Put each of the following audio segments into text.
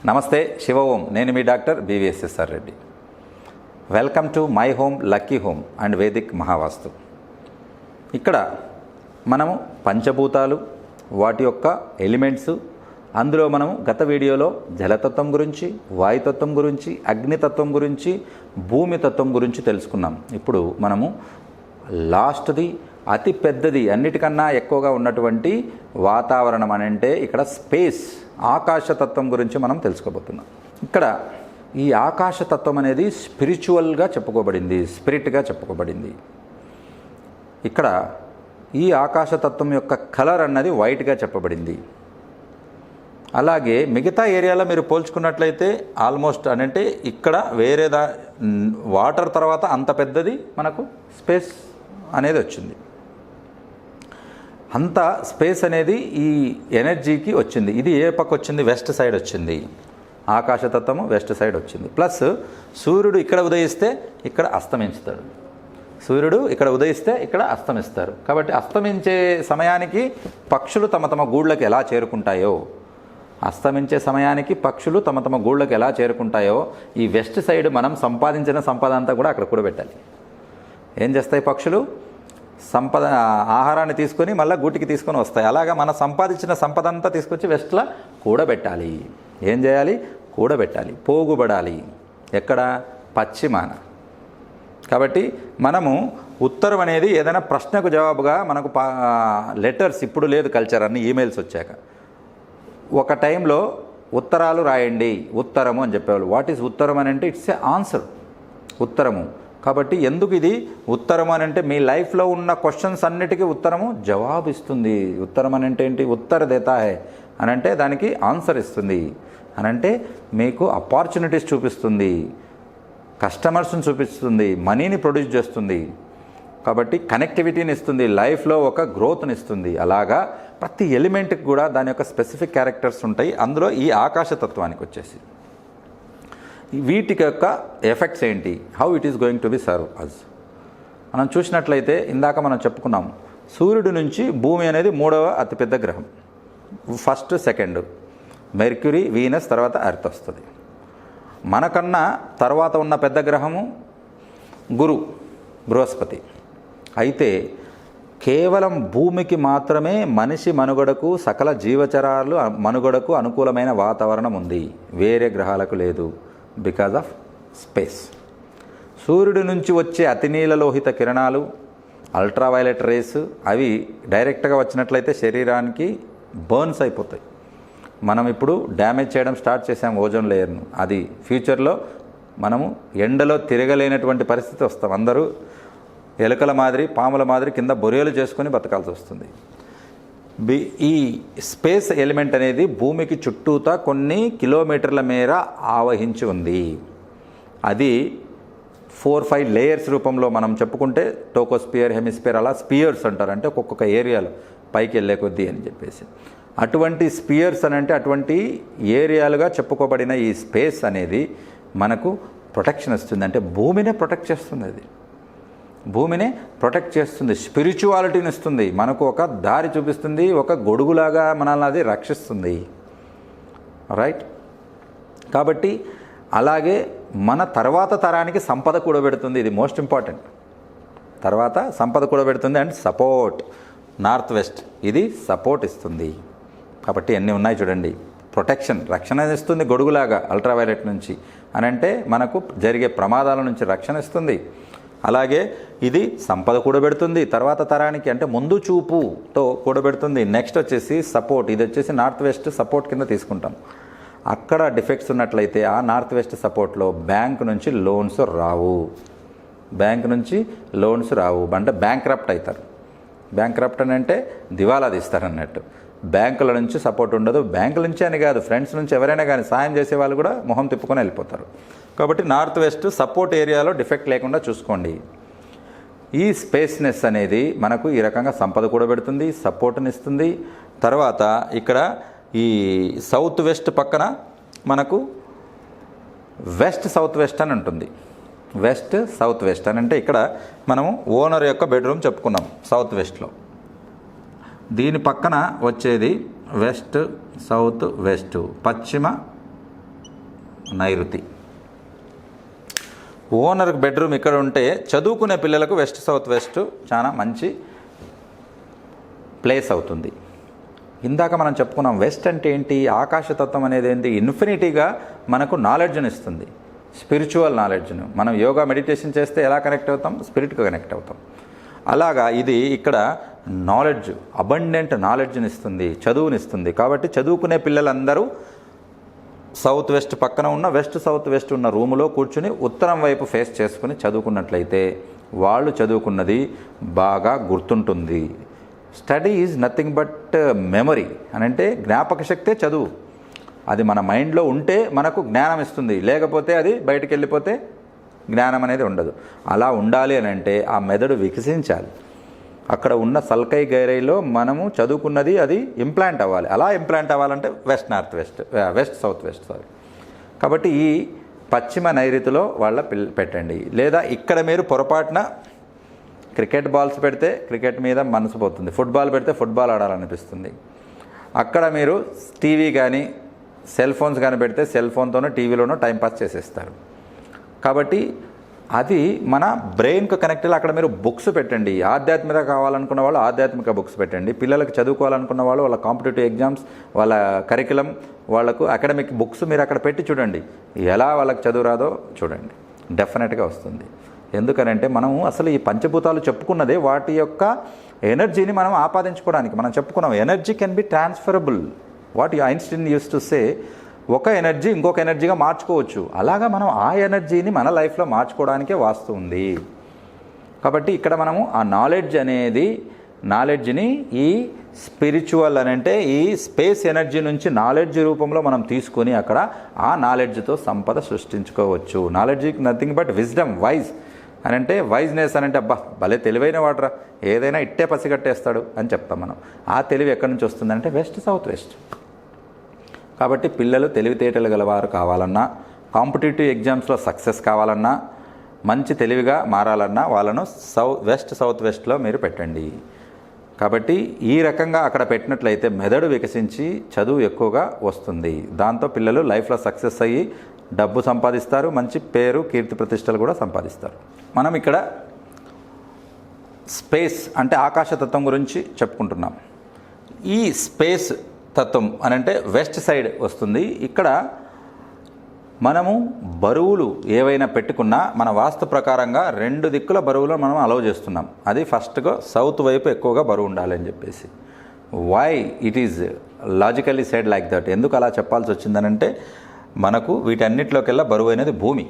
నమస్తే శివ ఓం. నేను మీ doctor BVSSR Reddy. Welcome to my home lucky home and Vedic Mahavastu. ఇక్కడ మనము పంచభూతాలు, వాటి యొక్క ఎలిమెంట్స్, అందులో మనము గత వీడియోలో జలతత్వం గురించి, వాయుతత్వం గురించి, అగ్నితత్వం గురించి, భూమితత్వం గురించి తెలుసుకున్నాం. ఇప్పుడు మనము లాస్ట్ది, అతి పెద్దది, అన్నిటికన్నా ఎక్కువగా ఉన్నటువంటి వాతావరణం అని అంటే ఇక్కడ స్పేస్, ఆకాశతత్వం గురించి మనం తెలుసుకోబోతున్నాం. ఇక్కడ ఈ ఆకాశతత్వం అనేది స్పిరిచువల్గా చెప్పుకోబడింది, స్పిరిట్గా చెప్పుకోబడింది. ఇక్కడ ఈ ఆకాశతత్వం యొక్క కలర్ అన్నది వైట్గా చెప్పబడింది. అలాగే మిగతా ఏరియాలో మీరు పోల్చుకున్నట్లయితే ఆల్మోస్ట్ అంటే ఇక్కడ వేరే వాటర్ తర్వాత అంత పెద్దది మనకు స్పేస్ అనేది వచ్చింది. అంత స్పేస్ అనేది ఈ ఎనర్జీకి వచ్చింది. ఇది ఏ పక్క వచ్చింది? వెస్ట్ సైడ్ వచ్చింది. ఆకాశతత్వము వెస్ట్ సైడ్ వచ్చింది. ప్లస్ సూర్యుడు ఇక్కడ ఉదయిస్తే ఇక్కడ అస్తమించుతాడు, సూర్యుడు ఇక్కడ ఉదయిస్తే ఇక్కడ అస్తమిస్తారు. కాబట్టి అస్తమించే సమయానికి పక్షులు తమ తమ గూళ్ళకి ఎలా చేరుకుంటాయో, అస్తమించే సమయానికి పక్షులు తమ తమ గూళ్ళకి ఎలా చేరుకుంటాయో, ఈ వెస్ట్ సైడ్ మనం సంపాదించిన సంపద అంతా కూడా అక్కడ కూడబెట్టాలి. ఏం చేస్తాయి పక్షులు? సంపద, ఆహారాన్ని తీసుకొని మళ్ళీ గూటికి తీసుకొని వస్తాయి. అలాగా మనం సంపాదించిన సంపద అంతా తీసుకొచ్చి వెస్ట్లో కూడబెట్టాలి. ఏం చేయాలి? కూడబెట్టాలి, పోగుబడాలి. ఎక్కడ? పశ్చిమాన. కాబట్టి మనము ఉత్తరం అనేది ఏదైనా ప్రశ్నకు జవాబుగా మనకు లెటర్స్, ఇప్పుడు లేదు కల్చర్, అన్ని ఈమెయిల్స్ వచ్చాక, ఒక టైంలో ఉత్తరాలు రాయండి, ఉత్తరము అని చెప్పేవాళ్ళు. వాట్ ఈజ్ ఉత్తరం అని అంటే ఇట్స్ ఏ ఆన్సర్, ఉత్తరము. కాబట్టి ఎందుకు ఇది ఉత్తరం అని అంటే మీ లైఫ్లో ఉన్న క్వశ్చన్స్ అన్నిటికీ ఉత్తరము జవాబు ఇస్తుంది. ఉత్తరం అని అంటే ఏంటి? ఉత్తర దేతా హై అని అంటే దానికి ఆన్సర్ ఇస్తుంది అని అంటే మీకు ఆపర్చునిటీస్ చూపిస్తుంది, కస్టమర్స్ని చూపిస్తుంది, మనీని ప్రొడ్యూస్ చేస్తుంది. కాబట్టి కనెక్టివిటీని ఇస్తుంది, లైఫ్లో ఒక గ్రోత్ని ఇస్తుంది. అలాగా ప్రతి ఎలిమెంట్కి కూడా దాని యొక్క స్పెసిఫిక్ క్యారెక్టర్స్ ఉంటాయి. అందులో ఈ ఆకాశతత్వానికి వచ్చేసి వీటికి యొక్క ఎఫెక్ట్స్ ఏంటి, how it is going to be serve us మనం చూసినట్లయితే, ఇందాక మనం చెప్పుకున్నాం, సూర్యుడి నుంచి భూమి అనేది 3వ అతిపెద్ద గ్రహం. ఫస్ట్, సెకండ్ మెర్క్యూరీ, వీనస్, తర్వాత ఎర్త్ వస్తుంది. మనకన్నా తర్వాత ఉన్న పెద్ద గ్రహము బృహస్పతి. అయితే కేవలం భూమికి మాత్రమే మనిషి మనుగడకు, సకల జీవచరాలు మనుగడకు అనుకూలమైన వాతావరణం ఉంది. వేరే గ్రహాలకు లేదు. Because of space. సూర్యుడి నుంచి వచ్చే అతినీలలోహిత కిరణాలు, అల్ట్రావైలెట్ రేస్, అవి డైరెక్ట్గా వచ్చినట్లయితే శరీరానికి బర్న్స్ అయిపోతాయి. మనం ఇప్పుడు డ్యామేజ్ చేయడం స్టార్ట్ చేసాం ఓజోన్ లేయర్ను. అది ఫ్యూచర్లో మనము ఎండలో తిరగలేనటువంటి పరిస్థితి వస్తాం. అందరూ ఎలుకల మాదిరి, పాముల మాదిరి కింద బొరియలు చేసుకొని బతకాల్సి వస్తుంది. ఈ స్పేస్ ఎలిమెంట్ అనేది భూమికి చుట్టూతా కొన్ని కిలోమీటర్ల మేర ఆవహించి ఉంది. అది 4-5 లేయర్స్ రూపంలో మనం చెప్పుకుంటే టోకోస్పియర్, హెమిస్పియర్, అలా స్పియర్స్ అంటారు. అంటే ఒక్కొక్క ఏరియాలో పైకి వెళ్ళే కొద్దీ అని చెప్పేసి అటువంటి స్పియర్స్ అని అంటే అటువంటి ఏరియాలుగా చెప్పుకోబడిన ఈ స్పేస్ అనేది మనకు ప్రొటెక్షన్ ఇస్తుంది. అంటే భూమినే ప్రొటెక్ట్ చేస్తుంది. అది భూమిని ప్రొటెక్ట్ చేస్తుంది, స్పిరిచువాలిటీని ఇస్తుంది, మనకు ఒక దారి చూపిస్తుంది, ఒక గొడుగులాగా మనల్ని అది రక్షిస్తుంది. రైట్. కాబట్టి అలాగే మన తర్వాత తరానికి సంపద కూడబెడుతుంది. ఇది మోస్ట్ ఇంపార్టెంట్. తర్వాత సంపద కూడబెడుతుంది అండ్ సపోర్ట్. నార్త్ వెస్ట్ ఇది సపోర్ట్ ఇస్తుంది. కాబట్టి అన్నీ ఉన్నాయి చూడండి. ప్రొటెక్షన్, రక్షణ ఇస్తుంది గొడుగులాగా అల్ట్రావైలెట్ నుంచి అని అంటే మనకు జరిగే ప్రమాదాల నుంచి రక్షణ ఇస్తుంది. అలాగే ఇది సంపద కూడబెడుతుంది తర్వాత తరానికి, అంటే ముందు చూపుతో కూడబెడుతుంది. నెక్స్ట్ వచ్చేసి సపోర్ట్. ఇది వచ్చేసి నార్త్ వెస్ట్ సపోర్ట్ కింద తీసుకుంటాం. అక్కడ డిఫెక్ట్స్ ఉన్నట్లయితే ఆ నార్త్ వెస్ట్ సపోర్ట్లో బ్యాంక్ నుంచి లోన్స్ రావు. బ్యాంక్ నుంచి లోన్స్ రావు అంటే బ్యాంక్రప్ట్ అవుతారు. బ్యాంక్రప్ట్ అని అంటే దివాలా తీస్తారు అన్నట్టు. బ్యాంకుల నుంచి సపోర్ట్ ఉండదు. బ్యాంకుల నుంచి అని కాదు, ఫ్రెండ్స్ నుంచి ఎవరైనా కానీ సాయం చేసే వాళ్ళు కూడా మొహం తిప్పుకొని వెళ్ళిపోతారు. కాబట్టి నార్త్ వెస్ట్ సపోర్ట్ ఏరియాలో డిఫెక్ట్ లేకుండా చూసుకోండి. ఈ స్పేస్నెస్ అనేది మనకు ఈ రకంగా సంపద కూడబెడుతుంది, సపోర్ట్ని ఇస్తుంది. తర్వాత ఇక్కడ ఈ సౌత్ వెస్ట్ పక్కన మనకు వెస్ట్ సౌత్ వెస్ట్ అని ఉంటుంది. వెస్ట్ సౌత్ వెస్ట్ అని అంటే ఇక్కడ మనము ఓనర్ యొక్క బెడ్రూమ్ చెప్పుకున్నాం సౌత్ వెస్ట్లో. దీని పక్కన వచ్చేది వెస్ట్, సౌత్, వెస్ట్, పశ్చిమ, నైరుతి. ఓనర్ బెడ్రూమ్ ఇక్కడ ఉంటే చదువుకునే పిల్లలకు వెస్ట్ సౌత్ వెస్ట్ చాలా మంచి ప్లేస్ అవుతుంది. ఇందాక మనం చెప్పుకున్నాం వెస్ట్ అంటే ఏంటి, ఆకాశతత్వం అనేది ఏంటి, ఇన్ఫినిటీగా మనకు నాలెడ్జ్ని ఇస్తుంది, స్పిరిచువల్ నాలెడ్జ్ను. మనం యోగా మెడిటేషన్ చేస్తే ఎలా కనెక్ట్ అవుతాం, స్పిరిట్కి కనెక్ట్ అవుతాం. అలాగా ఇది ఇక్కడ నాలెడ్జ్, అబండెంట్ నాలెడ్జ్ని ఇస్తుంది, చదువునిస్తుంది. కాబట్టి చదువుకునే పిల్లలందరూ సౌత్ వెస్ట్ పక్కన ఉన్న వెస్ట్ సౌత్ వెస్ట్ ఉన్న రూములో కూర్చుని ఉత్తరం వైపు ఫేస్ చేసుకుని చదువుకున్నట్లయితే వాళ్ళు చదువుకున్నది బాగా గుర్తుంటుంది. Study is nothing but memory అని అంటే జ్ఞాపక శక్తే చదువు. అది మన మైండ్లో ఉంటే మనకు జ్ఞానం ఇస్తుంది, లేకపోతే అది బయటికి వెళ్ళిపోతే జ్ఞానం అనేది ఉండదు. అలా ఉండాలి అని అంటే ఆ మెదడు వికసించాలి. అక్కడ ఉన్న సల్కై గైరైలో మనము చదువుకున్నది అది ఇంప్లాంట్ అవ్వాలి. అలా ఇంప్లాంట్ అవ్వాలంటే west north west, west south west sorry. కాబట్టి ఈ పశ్చిమ నైరుతిలో వాళ్ళ పెట్టండి. లేదా ఇక్కడ మీరు పొరపాటున క్రికెట్ బాల్స్ పెడితే క్రికెట్ మీద మనసు పోతుంది, ఫుట్బాల్ పెడితే ఫుట్బాల్ ఆడాలనిపిస్తుంది. అక్కడ మీరు టీవీ కానీ సెల్ ఫోన్స్ కానీ పెడితే సెల్ ఫోన్తోనో టీవీలోనో టైంపాస్ చేసేస్తారు. కాబట్టి అది మన బ్రెయిన్కు కనెక్ట్ అయ్యి అక్కడ మీరు బుక్స్ పెట్టండి. ఆధ్యాత్మిక కావాలనుకున్న వాళ్ళు ఆధ్యాత్మిక బుక్స్ పెట్టండి. పిల్లలకు చదువుకోవాలనుకున్న వాళ్ళు వాళ్ళ కాంపిటేటివ్ ఎగ్జామ్స్, వాళ్ళ కరికులం, వాళ్ళకు అకాడమిక్ బుక్స్ మీరు అక్కడ పెట్టి చూడండి. ఎలా వాళ్ళకి చదువు రాదో చూడండి, డెఫినెట్గా వస్తుంది. ఎందుకనంటే మనము అసలు ఈ పంచభూతాలు చెప్పుకున్నదే వాటి యొక్క ఎనర్జీని మనం ఆపాదించుకోవడానికి. మనం చెప్పుకున్నాం energy can be transferable. What Einstein use to say, ఒక ఎనర్జీ ఇంకొక ఎనర్జీగా మార్చుకోవచ్చు. అలాగా మనం ఆ ఎనర్జీని మన లైఫ్లో మార్చుకోవడానికే వాస్తు ఉంది. కాబట్టి ఇక్కడ మనము ఆ నాలెడ్జ్ని ఈ స్పిరిచువల్ అని అంటే ఈ స్పేస్ ఎనర్జీ నుంచి నాలెడ్జ్ రూపంలో మనం తీసుకొని అక్కడ ఆ నాలెడ్జ్తో సంపద సృష్టించుకోవచ్చు. Knowledge nothing but wisdom, wise అని అంటే వైజ్నెస్ అని అంటే అబ్బా భలే తెలివైన వాడరా, ఏదైనా ఇట్టే పసిగట్టేస్తాడు అని చెప్తాం మనం. ఆ తెలివి ఎక్కడి నుంచి వస్తుందంటే వెస్ట్ సౌత్ వెస్ట్. కాబట్టి పిల్లలు తెలివితేటలు గలవారు కావాలన్నా, కాంపిటేటివ్ ఎగ్జామ్స్లో సక్సెస్ కావాలన్నా, మంచి తెలివిగా మారాలన్నా వాళ్ళను వెస్ట్ సౌత్ వెస్ట్లో మీరు పెట్టండి. కాబట్టి ఈ రకంగా అక్కడ పెట్టినట్లయితే మెదడు వికసించి చదువు ఎక్కువగా వస్తుంది. దాంతో పిల్లలు లైఫ్లో సక్సెస్ అయ్యి డబ్బు సంపాదిస్తారు, మంచి పేరు కీర్తి ప్రతిష్టలు కూడా సంపాదిస్తారు. మనం ఇక్కడ స్పేస్ అంటే ఆకాశతత్వం గురించి చెప్పుకుంటున్నాం. ఈ స్పేస్ తత్వం అని అంటే వెస్ట్ సైడ్ వస్తుంది. ఇక్కడ మనము బరువులు ఏవైనా పెట్టుకున్నా మన వాస్తు ప్రకారంగా 2 దిక్కుల బరువులు మనం అలౌ చేస్తున్నాం. అది ఫస్ట్గా సౌత్ వైపు ఎక్కువగా బరువు ఉండాలని చెప్పేసి. Why it is logically said like that. ఎందుకు అలా చెప్పాల్సి వచ్చిందనంటే మనకు వీటన్నిటిలోకెల్లా బరువు అనేది భూమి.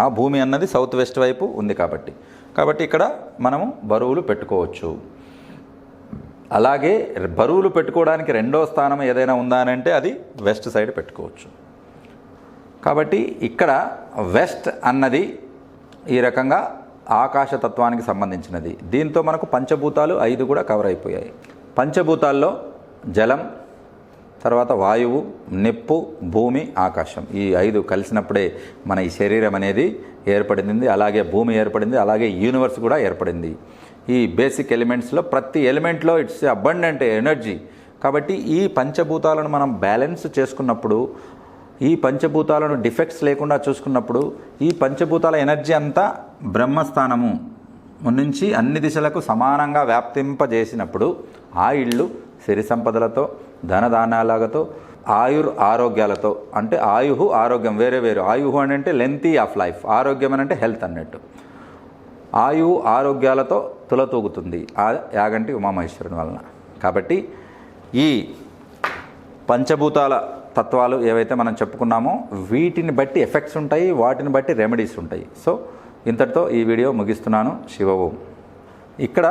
ఆ భూమి అన్నది సౌత్ వెస్ట్ వైపు ఉంది కాబట్టి ఇక్కడ మనము బరువులు పెట్టుకోవచ్చు. అలాగే బరువులు పెట్టుకోవడానికి 2వ స్థానం ఏదైనా ఉందా అని అంటే అది వెస్ట్ సైడ్ పెట్టుకోవచ్చు. కాబట్టి ఇక్కడ వెస్ట్ అన్నది ఈ రకంగా ఆకాశతత్వానికి సంబంధించినది. దీంతో మనకు పంచభూతాలు 5 కూడా కవర్ అయిపోయాయి. పంచభూతాల్లో జలం, తర్వాత వాయువు, నిప్పు, భూమి, ఆకాశం, ఈ 5 కలిసినప్పుడే మన ఈ శరీరం అనేది ఏర్పడింది. అలాగే భూమి ఏర్పడింది, అలాగే యూనివర్స్ కూడా ఏర్పడింది. ఈ బేసిక్ ఎలిమెంట్స్లో ప్రతి ఎలిమెంట్లో ఇట్స్ అబండెంట్ ఎనర్జీ. కాబట్టి ఈ పంచభూతాలను మనం బ్యాలెన్స్ చేసుకున్నప్పుడు, ఈ పంచభూతాలను డిఫెక్ట్స్ లేకుండా చూసుకున్నప్పుడు, ఈ పంచభూతాల ఎనర్జీ అంతా బ్రహ్మస్థానము నుంచి అన్ని దిశలకు సమానంగా వ్యాప్తింపజేసినప్పుడు ఆ ఇళ్ళు సిరి సంపదలతో, ధనధాన్యాలతో, ఆరోగ్యాలతో, అంటే ఆరోగ్యం వేరే వేరు. అని అంటే లెంతీ ఆఫ్ లైఫ్, ఆరోగ్యం అని అంటే హెల్త్ అన్నట్టు. ఆరోగ్యాలతో తులతూగుతుంది ఆ యాగంటి ఉమామహేశ్వరుని వలన. కాబట్టి ఈ పంచభూతాల తత్వాలు ఏవైతే మనం చెప్పుకున్నామో వీటిని బట్టి ఎఫెక్ట్స్ ఉంటాయి, వాటిని బట్టి రెమెడీస్ ఉంటాయి. సో ఇంతటితో ఈ వీడియో ముగిస్తున్నాను. శివ ఓం. ఇక్కడ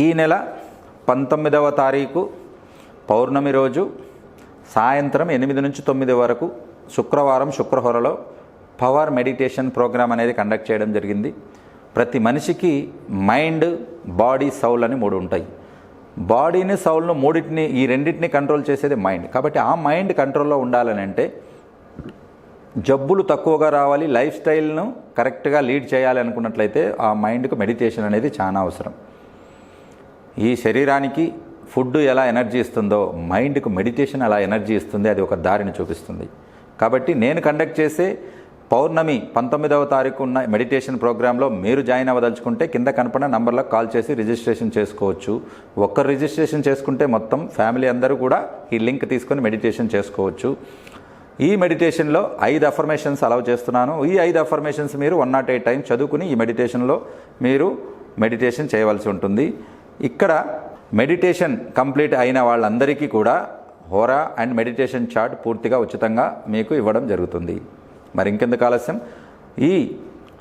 ఈ నెల 19వ తారీఖు పౌర్ణమి రోజు సాయంత్రం 8 నుంచి 9 వరకు శుక్రవారం శుక్రహోరలో పవర్ మెడిటేషన్ ప్రోగ్రామ్ అనేది కండక్ట్ చేయడం జరిగింది. ప్రతి మనిషికి మైండ్, బాడీ, సౌల్ అని 3 ఉంటాయి. బాడీని, సౌల్ను ఈ రెండింటిని కంట్రోల్ చేసేది మైండ్. కాబట్టి ఆ మైండ్ కంట్రోల్లో ఉండాలని అంటే జబ్బులు తక్కువగా రావాలి, లైఫ్ స్టైల్ను కరెక్ట్గా లీడ్ చేయాలి అనుకున్నట్లయితే ఆ మైండ్కు మెడిటేషన్ అనేది చాలా అవసరం. ఈ శరీరానికి ఫుడ్ ఎలా ఎనర్జీ ఇస్తుందో మైండ్కు మెడిటేషన్ అలా ఎనర్జీ ఇస్తుంది. అది ఒక దారిని చూపిస్తుంది. కాబట్టి నేను కండక్ట్ చేసే పౌర్ణమి 19వ తారీఖు ఉన్న మెడిటేషన్ ప్రోగ్రాంలో మీరు జాయిన్ అవ్వదలుచుకుంటే కింద కనపడిన నంబర్లకు కాల్ చేసి రిజిస్ట్రేషన్ చేసుకోవచ్చు. ఒక్కరు రిజిస్ట్రేషన్ చేసుకుంటే మొత్తం ఫ్యామిలీ అందరూ కూడా ఈ లింక్ తీసుకొని మెడిటేషన్ చేసుకోవచ్చు. ఈ మెడిటేషన్లో 5 అఫర్మేషన్స్ అలౌ చేస్తున్నాను. ఈ 5 అఫర్మేషన్స్ మీరు 108 టైమ్స్ చదువుకుని ఈ మెడిటేషన్లో మీరు మెడిటేషన్ చేయవలసి ఉంటుంది. ఇక్కడ మెడిటేషన్ కంప్లీట్ అయిన వాళ్ళందరికీ కూడా హోరా అండ్ మెడిటేషన్ చార్ట్ పూర్తిగా ఉచితంగా మీకు ఇవ్వడం జరుగుతుంది. మరి ఇంకెందుకు ఆలస్యం, ఈ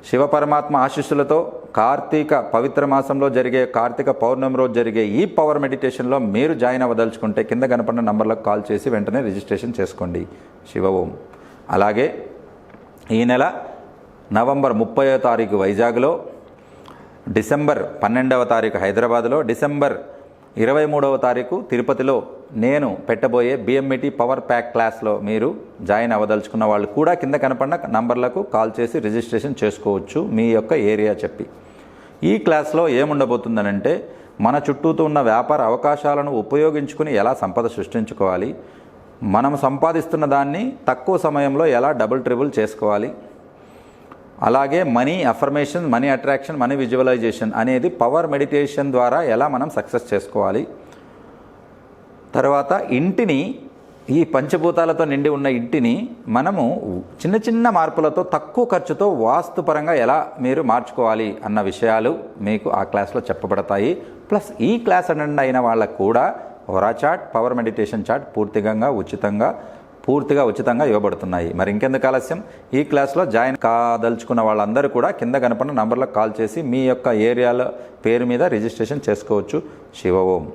శివపరమాత్మ ఆశీస్సులతో కార్తీక పవిత్ర మాసంలో జరిగే కార్తీక పౌర్ణమి రోజు జరిగే ఈ పవర్ మెడిటేషన్లో మీరు జాయిన్ అవ్వదలుచుకుంటే కింద కనపడిన నంబర్లకు కాల్ చేసి వెంటనే రిజిస్ట్రేషన్ చేసుకోండి. శివ ఓం. అలాగే ఈ నెల నవంబర్ 30వ తారీఖు వైజాగ్లో, డిసెంబర్ 12వ తారీఖు హైదరాబాద్లో, డిసెంబర్ 23వ తారీఖు తిరుపతిలో నేను పెట్టబోయే బిఎంఈటీ పవర్ ప్యాక్ క్లాస్లో మీరు జాయిన్ అవ్వదలుచుకున్న వాళ్ళు కూడా కింద కనపడిన నంబర్లకు కాల్ చేసి రిజిస్ట్రేషన్ చేసుకోవచ్చు మీ యొక్క ఏరియా చెప్పి. ఈ క్లాస్లో ఏముండబోతుందనంటే మన చుట్టూతో ఉన్న వ్యాపార అవకాశాలను ఉపయోగించుకుని ఎలా సంపద సృష్టించుకోవాలి, మనం సంపాదిస్తున్న దాన్ని తక్కువ సమయంలో ఎలా డబుల్ ట్రిబుల్ చేసుకోవాలి, అలాగే money affirmation, money attraction, money visualization అనేది పవర్ మెడిటేషన్ ద్వారా ఎలా మనం సక్సెస్ చేసుకోవాలి, తర్వాత ఇంటిని, ఈ పంచభూతాలతో నిండి ఉన్న ఇంటిని మనము చిన్న చిన్న మార్పులతో తక్కువ ఖర్చుతో వాస్తుపరంగా ఎలా మీరు మార్చుకోవాలి అన్న విషయాలు మీకు ఆ క్లాస్లో చెప్పబడతాయి. ప్లస్ ఈ క్లాస్ అటెండ్ అయిన వాళ్ళకు కూడా హోరా చార్ట్, పవర్ మెడిటేషన్ చార్ట్ పూర్తిగా ఉచితంగా ఇవ్వబడుతున్నాయి. మరి ఇంకెందుకు ఆలస్యం, ఈ క్లాస్లో జాయిన్ కాదలుచుకున్న వాళ్ళందరూ కూడా కింద కనపడిన నంబర్లకు కాల్ చేసి మీ యొక్క ఏరియాల పేరు మీద రిజిస్ట్రేషన్ చేసుకోవచ్చు. శివ ఓం.